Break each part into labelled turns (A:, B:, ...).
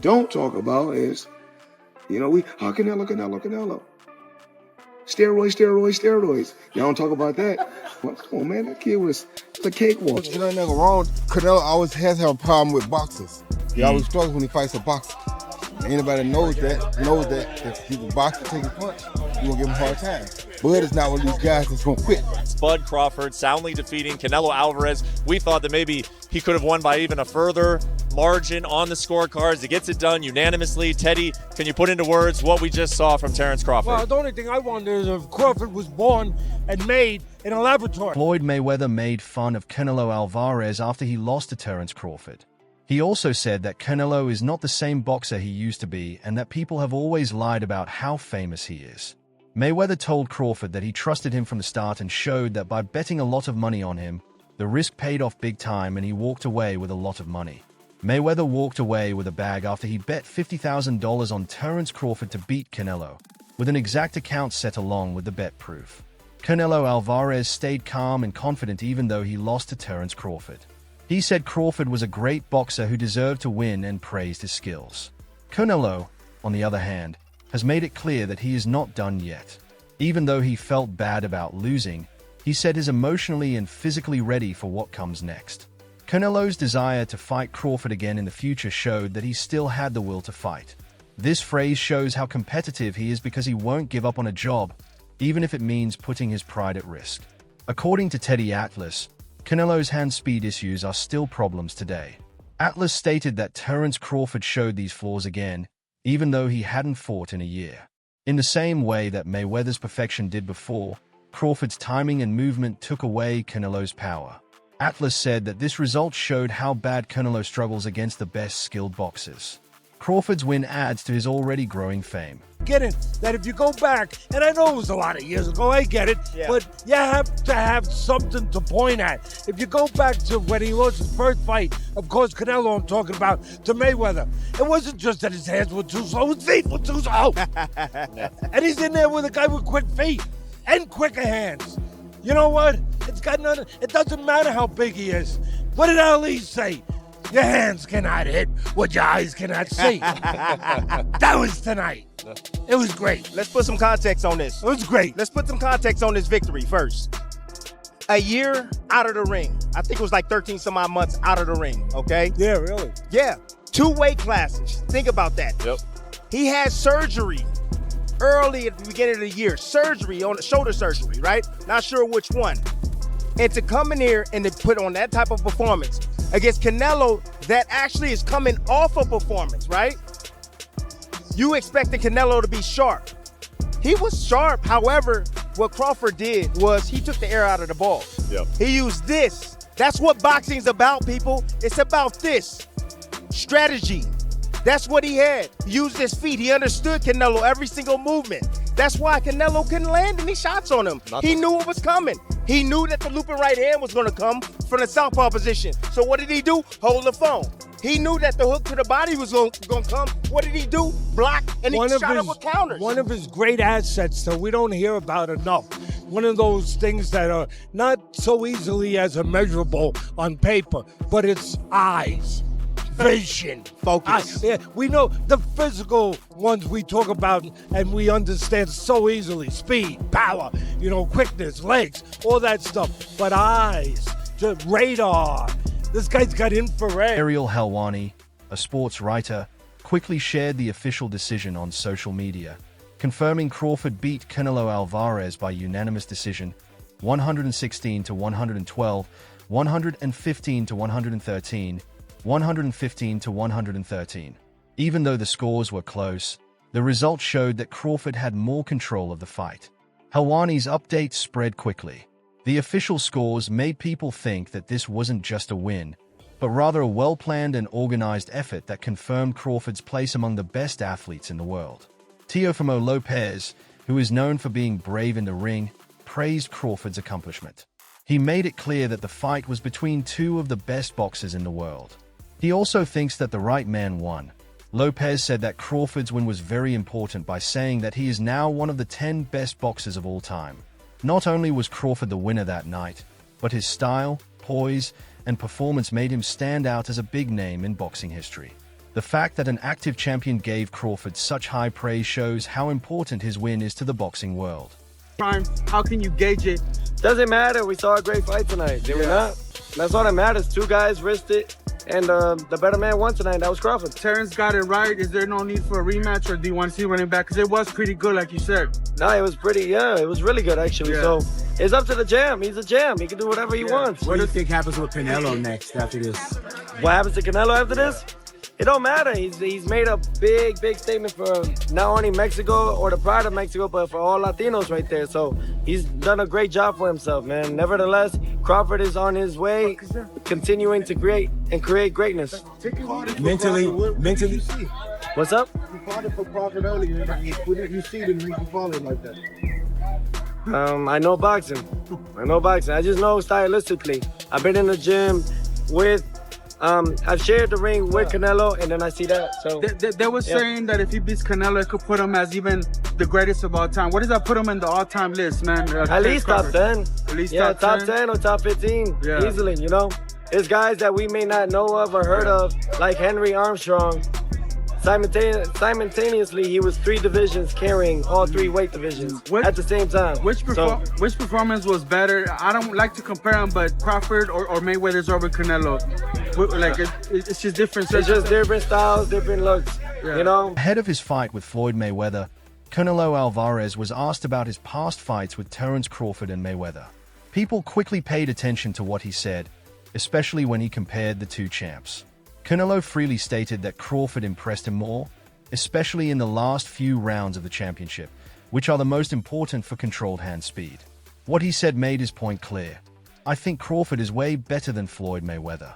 A: don't talk about is, Canelo. Steroids. Y'all don't talk about that. Well, come on, man. That kid was a cakewalk.
B: You know, nothing wrong. Canelo always has had a problem with boxers. He always struggles when he fights a boxer. Anybody knows that if you can box and take a punch, you're going to give him a hard time. Bud is not one of these guys that's going to quit.
C: Bud Crawford soundly defeating Canelo Alvarez. We thought that maybe he could have won by even a further margin on the scorecards. He gets it done unanimously. Teddy, can you put into words what we just saw from Terence Crawford?
D: Well, the only thing I wonder is if Crawford was born and made in a laboratory.
E: Floyd Mayweather made fun of Canelo Alvarez after he lost to Terence Crawford. He also said that Canelo is not the same boxer he used to be and that people have always lied about how famous he is. Mayweather told Crawford that he trusted him from the start and showed that by betting a lot of money on him, the risk paid off big time and he walked away with a lot of money. Mayweather walked away with a bag after he bet $50,000 on Terence Crawford to beat Canelo, with an exact account set along with the bet proof. Canelo Alvarez stayed calm and confident even though he lost to Terence Crawford. He said Crawford was a great boxer who deserved to win and praised his skills. Canelo, on the other hand, has made it clear that he is not done yet. Even though he felt bad about losing, he said he's emotionally and physically ready for what comes next. Canelo's desire to fight Crawford again in the future showed that he still had the will to fight. This phrase shows how competitive he is because he won't give up on a job, even if it means putting his pride at risk. According to Teddy Atlas, Canelo's hand speed issues are still problems today. Atlas stated that Terence Crawford showed these flaws again, even though he hadn't fought in a year. In the same way that Mayweather's perfection did before, Crawford's timing and movement took away Canelo's power. Atlas said that this result showed how bad Canelo struggles against the best skilled boxers. Crawford's win adds to his already growing fame.
D: Get it, that if you go back, and I know it was a lot of years ago, I get it, but you have to have something to point at. If you go back to when he lost his first fight, of course, Canelo I'm talking about, to Mayweather, it wasn't just that his hands were too slow, his feet were too slow. And he's in there with a guy with quick feet and quicker hands. You know what? It doesn't matter how big he is. What did Ali say? Your hands cannot hit what your eyes cannot see. That was tonight. It was great.
F: Let's put some context on this.
D: It was great.
F: Let's put some context on this victory first. A year out of the ring. I think it was like 13 some odd months out of the ring, okay?
D: Yeah, really?
F: Yeah. 2 weight classes. Think about that.
C: Yep.
F: He had surgery early at the beginning of the year. Surgery, on shoulder surgery, right? Not sure which one. And to come in here and to put on that type of performance against Canelo that actually is coming off a performance, right? You expected Canelo to be sharp. He was sharp. However, what Crawford did was he took the air out of the ball.
C: Yep.
F: He used this. That's what boxing's about, people. It's about this. Strategy. That's what he had. He used his feet. He understood Canelo every single movement. That's why Canelo couldn't land any shots on him. He knew it was coming. He knew that the looping right hand was going to come from the southpaw position. So what did he do? Hold the phone. He knew that the hook to the body was going to come. What did he do? Block, and he shot up with counters.
D: One of his great assets that we don't hear about enough. One of those things that are not so easily as immeasurable on paper, but it's eyes. Vision,
F: focus.
D: We know the physical ones we talk about and we understand so easily. Speed, power, quickness, legs, all that stuff. But eyes, just radar. This guy's got infrared.
E: Ariel Helwani, a sports writer, quickly shared the official decision on social media, confirming Crawford beat Canelo Alvarez by unanimous decision, 116-112, 115-113, 115-113. Even though the scores were close, the results showed that Crawford had more control of the fight. Helwani's update spread quickly. The official scores made people think that this wasn't just a win, but rather a well-planned and organized effort that confirmed Crawford's place among the best athletes in the world. Teofimo Lopez, who is known for being brave in the ring, praised Crawford's accomplishment. He made it clear that the fight was between 2 of the best boxers in the world. He also thinks that the right man won. Lopez said that Crawford's win was very important by saying that he is now one of the 10 best boxers of all time. Not only was Crawford the winner that night, but his style, poise, and performance made him stand out as a big name in boxing history. The fact that an active champion gave Crawford such high praise shows how important his win is to the boxing world.
G: How can you gauge it?
H: Doesn't matter. We saw a great fight tonight, did we not? That's all that matters. Two guys risked it, and the better man won tonight. That was Crawford.
G: Terence got it right. Is there no need for a rematch, or do you want to see running back? Because it was pretty good, like you said.
H: No, it was pretty, it was really good, actually.
G: Yeah.
H: So it's up to the jam. He's a jam. He can do whatever he wants.
I: What do you think happens with Canelo next after this?
H: What happens to Canelo after this? It don't matter. He's made a big statement for not only Mexico or the pride of Mexico, but for all Latinos right there. So he's done a great job for himself, man. Nevertheless, Crawford is on his way, continuing to create greatness.
I: Mentally.
H: What's up?
B: You fought it for Crawford earlier. You see the reason for it like that.
H: I know boxing. I just know stylistically. I've been in the gym with. I've shared the ring with Canelo, and then I see that. So
G: They were saying that if he beats Canelo, it could put him as even the greatest of all time. What does that put him in the all-time list, man?
H: At least top 10.
G: At least
H: top 10 or top 15, easily, you know? There's guys that we may not know of or heard of, like Henry Armstrong. Simultaneously, he was 3 divisions carrying all 3 weight divisions at the same time.
G: Which performance was better? I don't like to compare them, but Crawford or Mayweather's over Canelo. Like it's just different.
H: It's just different styles, different looks, you know?
E: Ahead of his fight with Floyd Mayweather, Canelo Alvarez was asked about his past fights with Terence Crawford and Mayweather. People quickly paid attention to what he said, especially when he compared the two champs. Canelo freely stated that Crawford impressed him more, especially in the last few rounds of the championship, which are the most important for controlled hand speed. What he said made his point clear. I think Crawford is way better than Floyd Mayweather.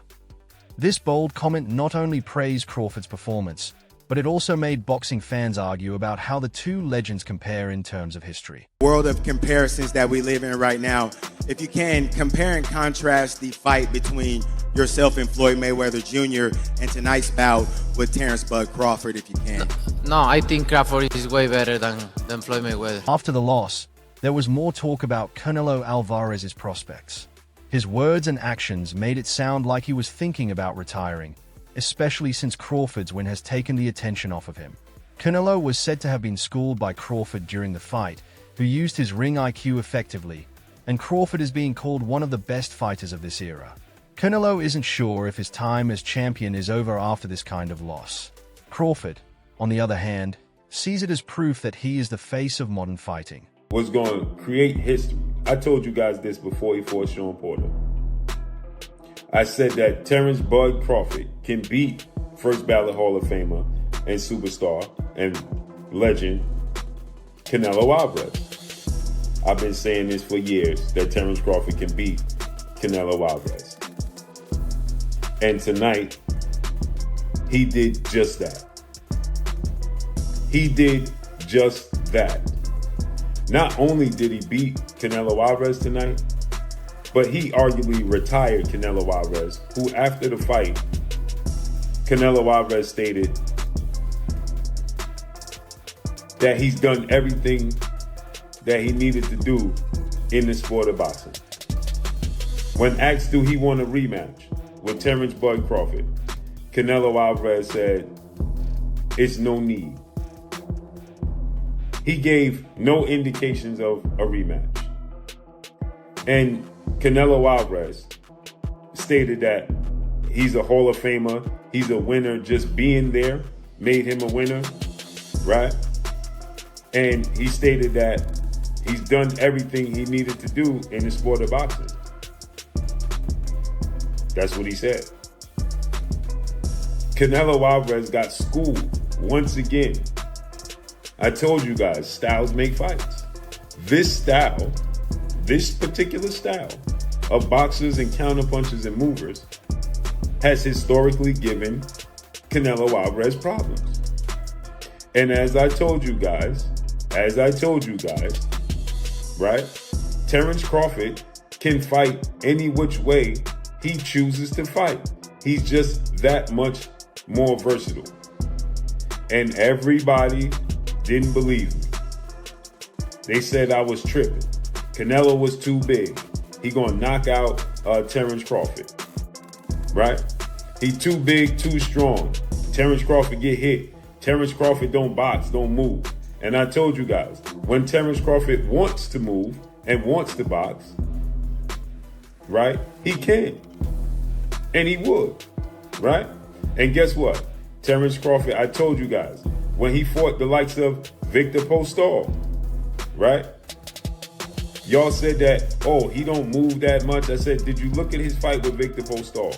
E: This bold comment not only praised Crawford's performance, but it also made boxing fans argue about how the two legends compare in terms of history.
J: World of comparisons that we live in right now. If you can, compare and contrast the fight between yourself and Floyd Mayweather Jr. and tonight's bout with Terence "Bud" Crawford, if you can.
K: No, I think Crawford is way better than Floyd Mayweather.
E: After the loss, there was more talk about Canelo Alvarez's prospects. His words and actions made it sound like he was thinking about retiring, especially since Crawford's win has taken the attention off of him. Canelo was said to have been schooled by Crawford during the fight, who used his ring IQ effectively, and Crawford is being called one of the best fighters of this era. Canelo isn't sure if his time as champion is over after this kind of loss. Crawford, on the other hand, sees it as proof that he is the face of modern fighting.
L: Was going to create history. I told you guys this before he fought Sean Porter. I said that Terence "Bud" Crawford can beat first ballot Hall of Famer and superstar and legend Canelo Alvarez. I've been saying this for years, that Terence Crawford can beat Canelo Alvarez. And tonight, he did just that. He did just that. Not only did he beat Canelo Alvarez tonight, but he arguably retired Canelo Alvarez, who after the fight, Canelo Alvarez stated that he's done everything that he needed to do in the sport of boxing. When asked do he want a rematch with Terence "Bud" Crawford, Canelo Alvarez said, "It's no need." He gave no indications of a rematch. And Canelo Alvarez stated that he's a Hall of Famer, he's a winner, just being there made him a winner, right? And he stated that he's done everything he needed to do in the sport of boxing. That's what he said. Canelo Alvarez got schooled once again. I told you guys, styles make fights. This style, this particular style of boxers and counterpunchers and movers has historically given Canelo Alvarez problems. And as I told you guys, right? Terence Crawford can fight any which way he chooses to fight. He's just that much more versatile. And everybody didn't believe me. They said I was tripping. Canelo was too big. He gonna knock out Terence Crawford, right? He too big, too strong. Terence Crawford get hit. Terence Crawford don't box, don't move. And I told you guys, when Terence Crawford wants to move and wants to box, right, he can. And he would, right? And guess what? Terence Crawford, I told you guys, when he fought the likes of Victor Postol, right? Y'all said that, oh, he don't move that much. I said, did you look at his fight with Victor Postol?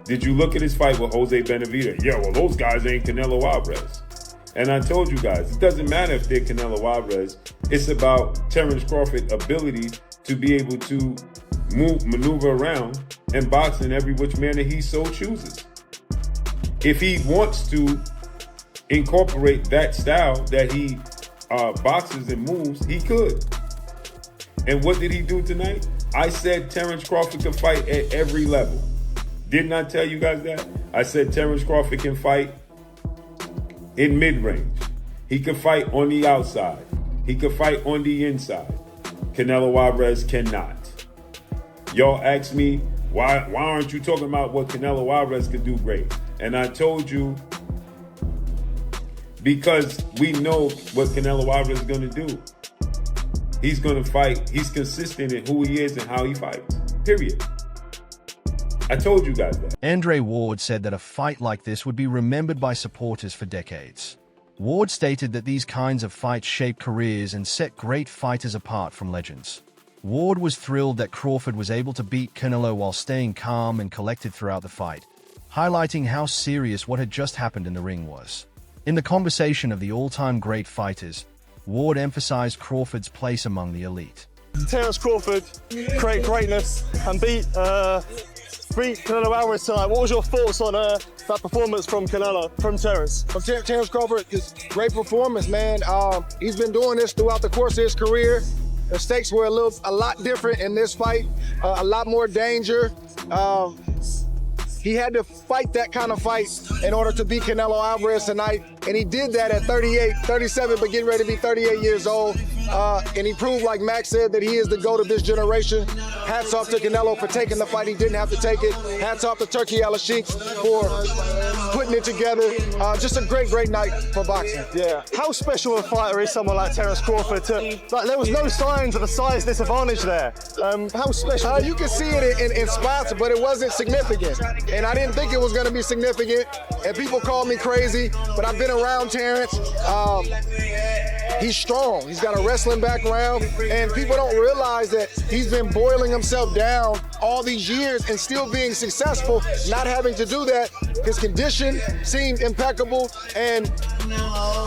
L: Did you look at his fight with Jose Benavidez? Yeah, well, those guys ain't Canelo Alvarez. And I told you guys, it doesn't matter if they're Canelo Alvarez. It's about Terence Crawford's ability to be able to maneuver around and box in every which manner he so chooses. If he wants to incorporate that style that he boxes and moves, he could. And what did he do tonight? I said Terence Crawford can fight at every level. Didn't I tell you guys that? I said Terence Crawford can fight in mid-range. He can fight on the outside. He can fight on the inside. Canelo Alvarez cannot. Y'all asked me, why aren't you talking about what Canelo Alvarez could do great? And I told you, because we know what Canelo Alvarez is going to do. He's going to fight. He's consistent in who he is and how he fights. Period. I told you guys that.
E: Andre Ward said that a fight like this would be remembered by supporters for decades. Ward stated that these kinds of fights shape careers and set great fighters apart from legends. Ward was thrilled that Crawford was able to beat Canelo while staying calm and collected throughout the fight, highlighting how serious what had just happened in the ring was. In the conversation of the all-time great fighters, Ward emphasized Crawford's place among the elite.
M: Terence Crawford create greatness and beat Canelo Alvarez tonight. What was your thoughts on that performance from Terence?
N: From Terence Crawford, it's great performance, man. He's been doing this throughout the course of his career. The stakes were a lot different in this fight, a lot more danger. He had to fight that kind of fight in order to beat Canelo Alvarez tonight, and he did that at 37, but getting ready to be 38 years old. And he proved, like Max said, that he is the GOAT of this generation. Hats off to Canelo for taking the fight. He didn't have to take it. Hats off to Turkey Al-Sheikh for putting it together. Just a great, great night for boxing.
M: Yeah. How special a fighter is someone like Terence Crawford? There was no signs of a size disadvantage there. How special?
N: You can see it in spots, but it wasn't significant. And I didn't think it was going to be significant. And people call me crazy, but I've been around Terence. He's strong. He's got a wrestling background, and people don't realize that he's been boiling himself down all these years and still being successful, not having to do that. His condition seemed impeccable, and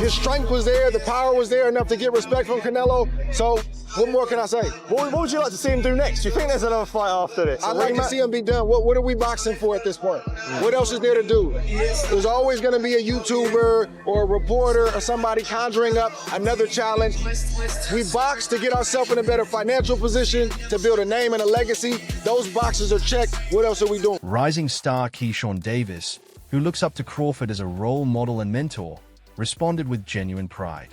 N: his strength was there, the power was there enough to get respect from Canelo. So what more can I say?
M: What would you like to see him do next? Do you think there's another fight after this?
N: I'd like to see him be done. What are we boxing for at this point? What else is there to do? There's always going to be a YouTuber or a reporter or somebody conjuring up another challenge. We box to get ourselves in a better financial position, to build a name and a legacy. Those boxes are checked. What else are we doing?
E: Rising star Keyshawn Davis, who looks up to Crawford as a role model and mentor, responded with genuine pride.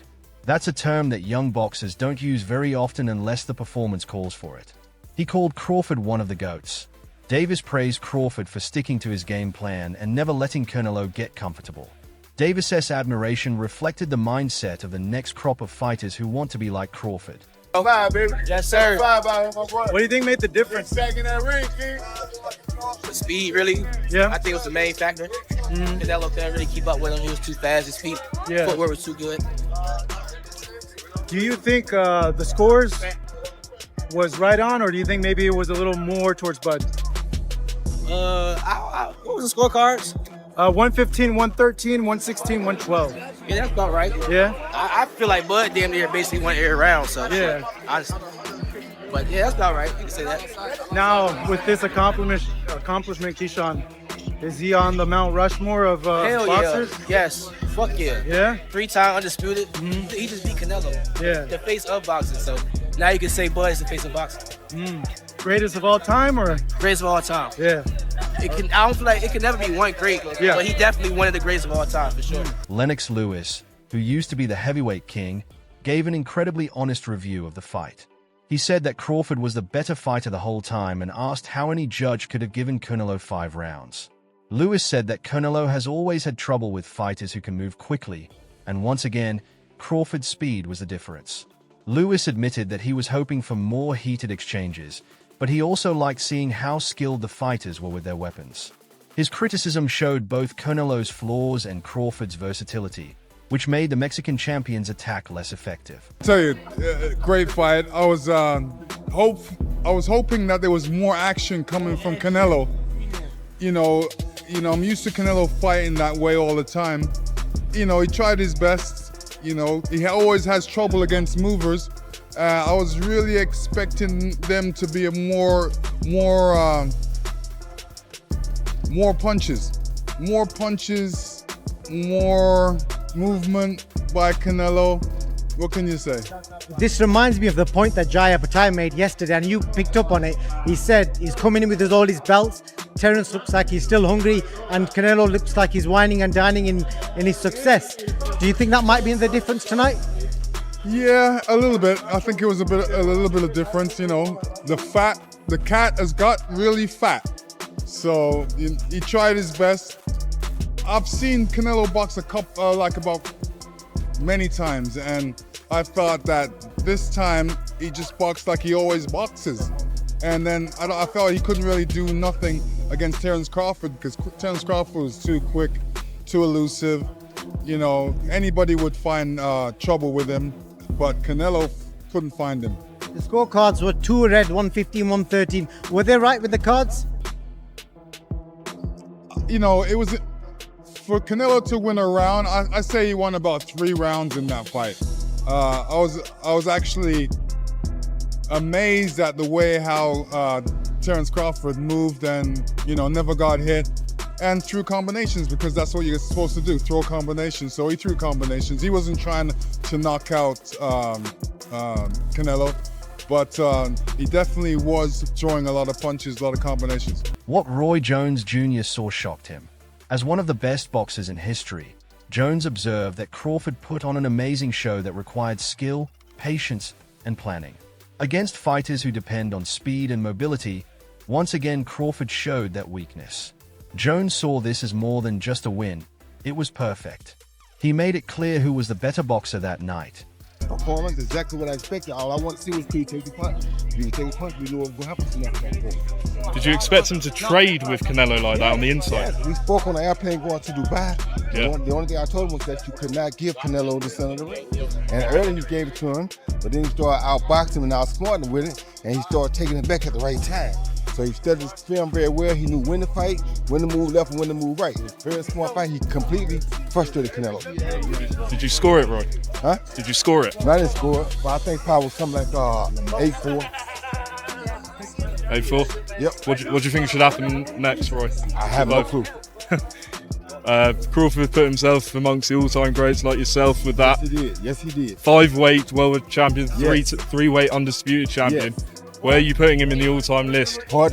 E: That's a term that young boxers don't use very often unless the performance calls for it. He called Crawford one of the GOATs. Davis praised Crawford for sticking to his game plan and never letting Canelo get comfortable. Davis's admiration reflected the mindset of the next crop of fighters who want to be like Crawford.
M: Five, baby.
O: Yes, sir.
M: What do you think made the difference?
O: The speed, really.
M: Yeah.
O: I think it was the main factor. Canelo couldn't really keep up with him. He was too fast. His feet, footwork was too good.
M: Do you think the scores was right on, or do you think maybe it was a little more towards Bud?
O: What was the scorecards?
M: 115, 113, 116, 112.
O: Yeah, that's about right.
M: Yeah.
O: I feel like Bud damn near basically won every round. So
M: yeah.
O: Honestly. But yeah, that's about right. You can say that.
M: Now with this accomplishment, Keyshawn, is he on the Mount Rushmore of boxers?
O: Yeah. Yes. Fuck yeah.
M: Yeah?
O: 3-time undisputed. He just beat Canelo.
M: Yeah.
O: The face of boxing. So now you can say Bud is the face of boxing.
M: Greatest of all time, or?
O: Greatest of all time.
M: Yeah.
O: I don't feel like it can never be one great, but he definitely one of the greatest of all time for sure.
E: Lennox Lewis, who used to be the heavyweight king, gave an incredibly honest review of the fight. He said that Crawford was the better fighter the whole time and asked how any judge could have given Canelo 5 rounds. Lewis said that Canelo has always had trouble with fighters who can move quickly, and once again, Crawford's speed was the difference. Lewis admitted that he was hoping for more heated exchanges, but he also liked seeing how skilled the fighters were with their weapons. His criticism showed both Canelo's flaws and Crawford's versatility, which made the Mexican champion's attack less effective.
P: I tell you, great fight. I was hoping that there was more action coming from Canelo. You know, I'm used to Canelo fighting that way all the time. He tried his best. He always has trouble against movers. I was really expecting them to be more punches, more movement by Canelo. What can you say?
Q: This reminds me of the point that Jaya Patai made yesterday, and you picked up on it. He said he's coming in with all his belts. Terence looks like he's still hungry, and Canelo looks like he's whining and dining in his success. Do you think that might be the difference tonight?
P: Yeah, a little bit. I think it was a little bit of difference. The cat has got really fat, so he tried his best. I've seen Canelo box about many times, and I thought that this time he just boxed like he always boxes. And then I felt he couldn't really do nothing against Terence Crawford because Terence Crawford was too quick, too elusive. Anybody would find trouble with him, but Canelo couldn't find him.
Q: The scorecards were 2 red, 115, 113. Were they right with the cards?
P: It was for Canelo to win a round. I say he won about 3 rounds in that fight. I was actually amazed at the way how Terence Crawford moved and never got hit, and threw combinations, because that's what you're supposed to do, throw combinations. So he threw combinations. He wasn't trying to knock out Canelo, but he definitely was throwing a lot of punches, a lot of combinations.
E: What Roy Jones Jr. saw shocked him. As one of the best boxers in history, Jones observed that Crawford put on an amazing show that required skill, patience, and planning. Against fighters who depend on speed and mobility, once again Crawford showed that weakness. Jones saw this as more than just a win. It was perfect. He made it clear who was the better boxer that night.
B: Performance, exactly what I expected. All I want to see was Creed take the punch. If you take a punch, we know what will happen to that.
R: Did you expect him to trade with Canelo like that on the inside?
B: Yes, we spoke on the airplane going to Dubai.
R: Yeah.
B: The only thing I told him was that you could not give Canelo the center of the ring. And earlier you gave it to him, but then you started outboxing him and outsmarting him with it, and he started taking it back at the right time. So he studied his film very well. He knew when to fight, when to move left, and when to move right. It was a very smart fight. He completely frustrated Canelo.
R: Did you score it, Roy?
B: Huh?
R: Did you score it?
B: No, I didn't score it, but I think probably was something like 8-4.
R: 8-4?
B: Yep.
R: What do you think should happen next, Roy?
B: I have no clue.
R: Crawford put himself amongst the all-time greats like yourself with that.
B: Yes, he did. Yes, he did.
R: 5-weight world champion,
B: Yes.
R: 3-weight undisputed champion.
B: Yes.
R: Where are you putting him in the all-time list?
B: Hard